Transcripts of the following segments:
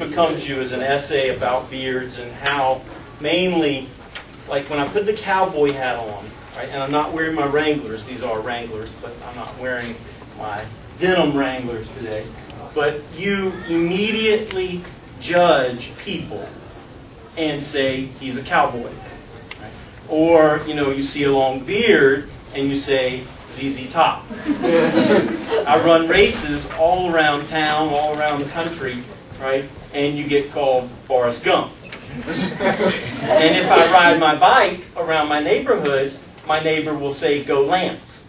Becomes You is an essay about beards and how mainly, like when I put the cowboy hat on, right, and I'm not wearing my Wranglers, these are Wranglers, but I'm not wearing my denim Wranglers today, but you immediately judge people and say he's a cowboy. Right? Or, you know, you see a long beard and you say ZZ Top. I run races all around town, all around the country, right? And you get called Forrest Gump. And if I ride my bike around my neighborhood, my neighbor will say, Go Lance.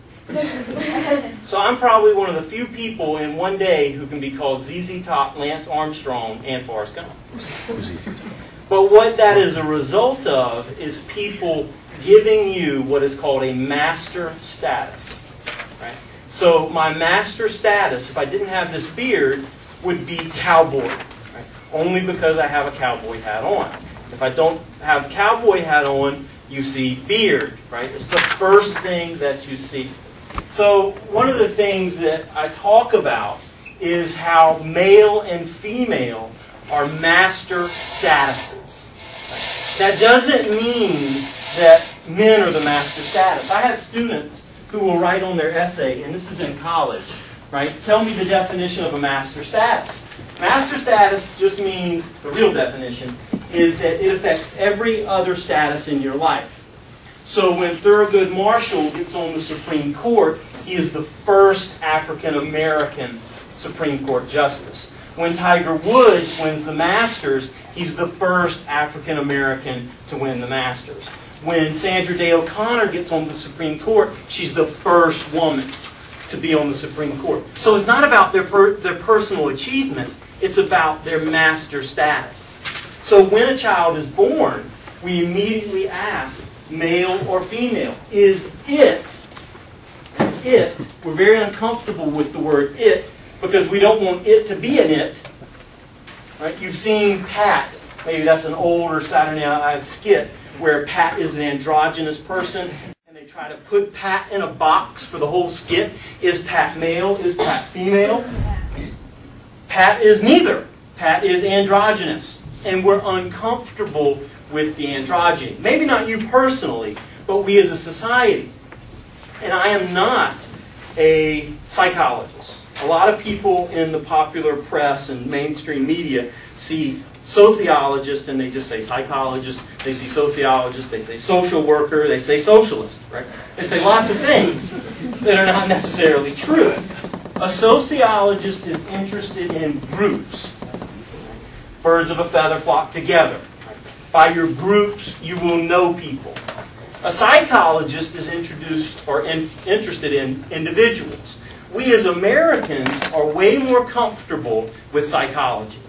So I'm probably one of the few people in one day who can be called ZZ Top, Lance Armstrong, and Forrest Gump. But what that is a result of is people giving you what is called a master status. Right? So my master status, if I didn't have this beard, would be cowboy. Right? Only because I have a cowboy hat on. If I don't have cowboy hat on, you see beard. Right? It's the first thing that you see. So one of the things that I talk about is how male and female are master statuses. That doesn't mean that men are the master status. I have students who will write on their essay, and this is in college, right? Tell me the definition of a master status. Master status just means, the real definition, is that it affects every other status in your life. So when Thurgood Marshall gets on the Supreme Court, he is the first African-American Supreme Court justice. When Tiger Woods wins the Masters, he's the first African-American to win the Masters. When Sandra Day O'Connor gets on the Supreme Court, she's the first woman to be on the Supreme Court. So it's not about their personal achievement, it's about their master status. So when a child is born, we immediately ask, male or female? Is it? And it, we're very uncomfortable with the word it because we don't want it to be an it. Right? You've seen Pat. Maybe that's an older Saturday Night Live skit where Pat is an androgynous person and they try to put Pat in a box for the whole skit. Is Pat male? Is Pat female? Pat is neither. Pat is androgynous. And we're uncomfortable with the androgyny. Maybe not you personally, but we as a society. And I am not a psychologist. A lot of people in the popular press and mainstream media see sociologist and they just say psychologist, they see sociologist, they say social worker, they say socialist, right? They say lots of things that are not necessarily true. A sociologist is interested in groups. Birds of a feather flock together. By your groups, you will know people. A psychologist is interested in individuals. We as Americans are way more comfortable with psychology.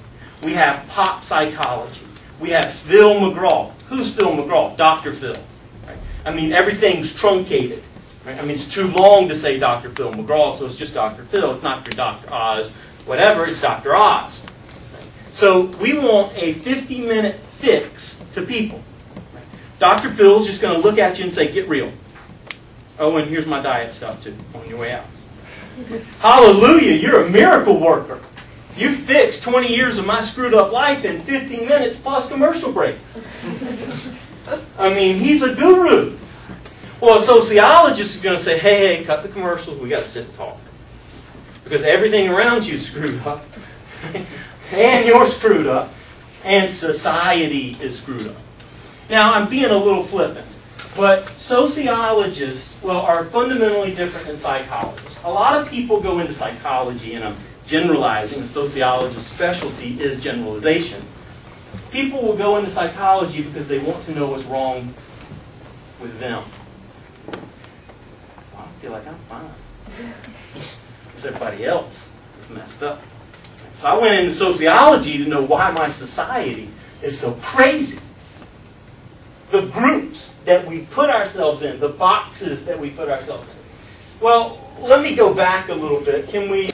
We have pop psychology. We have Phil McGraw. Who's Phil McGraw? Dr. Phil. Right? I mean, everything's truncated. Right? I mean, it's too long to say Dr. Phil McGraw, so it's just Dr. Phil. It's not your Dr. Oz, whatever. It's Dr. Oz. So we want a 50-minute fix to people. Dr. Phil's just going to look at you and say, get real. Oh, and here's my diet stuff too on your way out. Hallelujah, you're a miracle worker. You fixed 20 years of my screwed up life in 15 minutes plus commercial breaks. I mean, he's a guru. Well, a sociologist is going to say, hey, cut the commercials, we got to sit and talk. Because everything around you is screwed up. And you're screwed up. And society is screwed up. Now, I'm being a little flippant, but sociologists, well, are fundamentally different than psychologists. A lot of people go into psychology, and I'm generalizing, the sociologist's specialty is generalization. People will go into psychology because they want to know what's wrong with them. Well, I feel like I'm fine. Because everybody else is messed up. So I went into sociology to know why my society is so crazy. The groups that we put ourselves in, the boxes that we put ourselves in. Well, let me go back a little bit. Can we...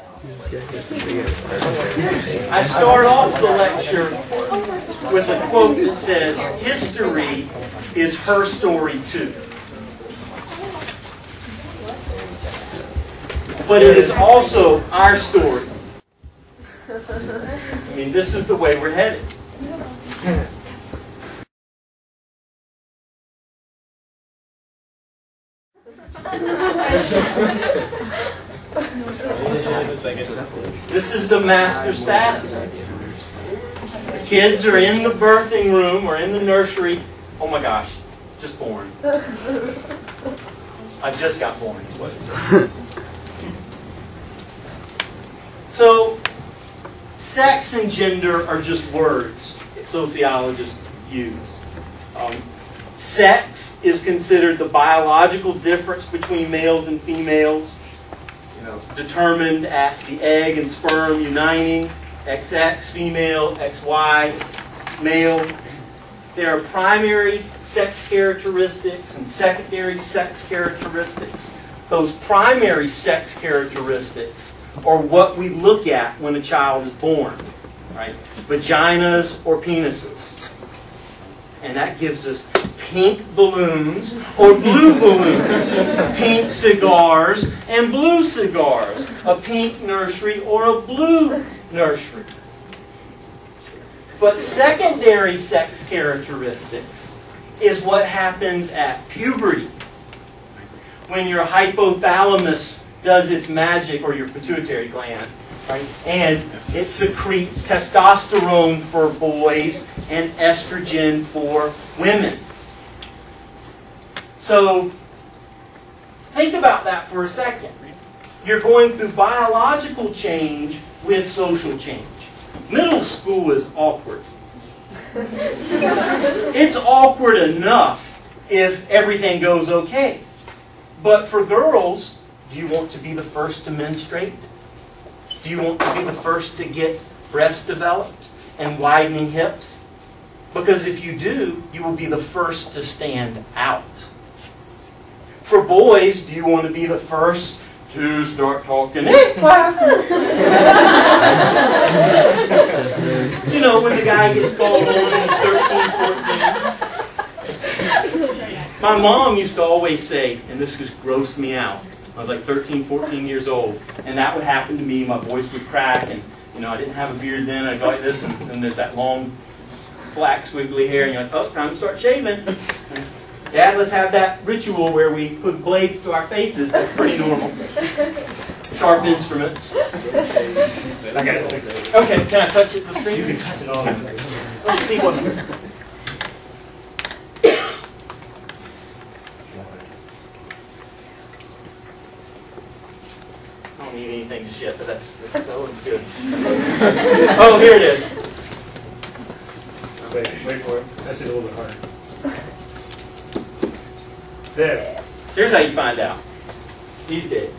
I start off the lecture with a quote that says, history is her story too. But it is also our story. I mean, this is the way we're headed. This is the master status. The kids are in the birthing room or in the nursery. Oh my gosh, just born. I just got born, is what it says. So, sex and gender are just words that sociologists use. Sex is considered the biological difference between males and females, determined at the egg and sperm uniting, XX female, XY male. There are primary sex characteristics and secondary sex characteristics. Those primary sex characteristics are what we look at when a child is born, right? Vaginas or penises. And that gives us pink balloons or blue balloons, pink cigars and blue cigars, a pink nursery or a blue nursery. But secondary sex characteristics is what happens at puberty. When your hypothalamus does its magic, or your pituitary gland, right? And it secretes testosterone for boys and estrogen for women. So, think about that for a second. You're going through biological change with social change. Middle school is awkward. It's awkward enough if everything goes okay. But for girls, do you want to be the first to menstruate? Do you want to be the first to get breasts developed and widening hips? Because if you do, you will be the first to stand out. For boys, do you want to be the first to start talking in class? You know, when the guy gets called on and he's 13, 14. My mom used to always say, and this just grossed me out, I was like 13, 14 years old, and that would happen to me. My voice would crack, and I didn't have a beard then. I'd go like this, and there's that long, black, squiggly hair, and you're like, oh, time to start shaving. Dad, let's have that ritual where we put blades to our faces. That's pretty normal. Sharp instruments. Okay, can I touch it? The screen? You can touch it all. Let's see what. I don't need anything just yet, but that looks good. Oh, here it is. Wait for it. Touch it a little bit harder. There. Here's how you find out. These days.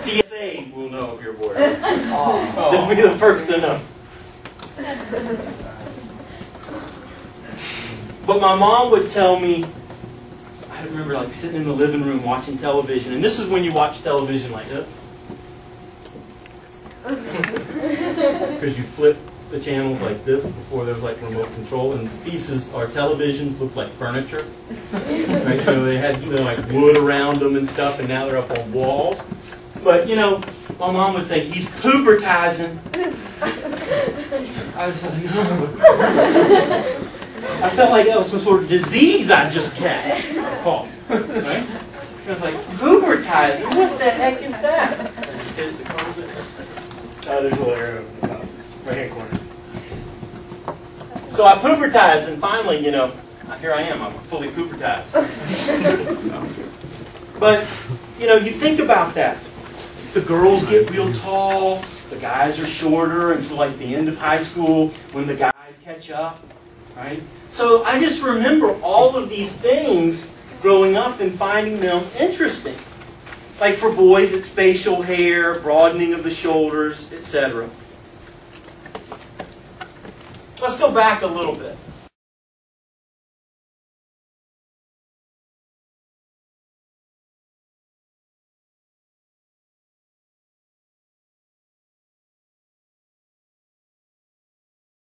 TSA will know if you're bored. They'll be the first to know. But my mom would tell me, I remember like sitting in the living room watching television, and this is when you watch television like this. Because you flip the channels like this before there was like remote control, and pieces, our televisions looked like furniture. Right? They had like wood around them and stuff, and now they're up on walls. But my mom would say, he's poopertizing. I was like, no. I felt like that was some sort of disease I just caught. Right? I was like, poopertizing? What the heck is that? I just hit it to close it. There's a little arrow at the top, right-hand corner. So I poopertized, and finally, here I am. I'm fully poopertized. But, you think about that. The girls get real tall. The guys are shorter until like the end of high school when the guys catch up. Right? So I just remember all of these things growing up and finding them interesting. Like for boys, it's facial hair, broadening of the shoulders, etc. Let's go back a little bit.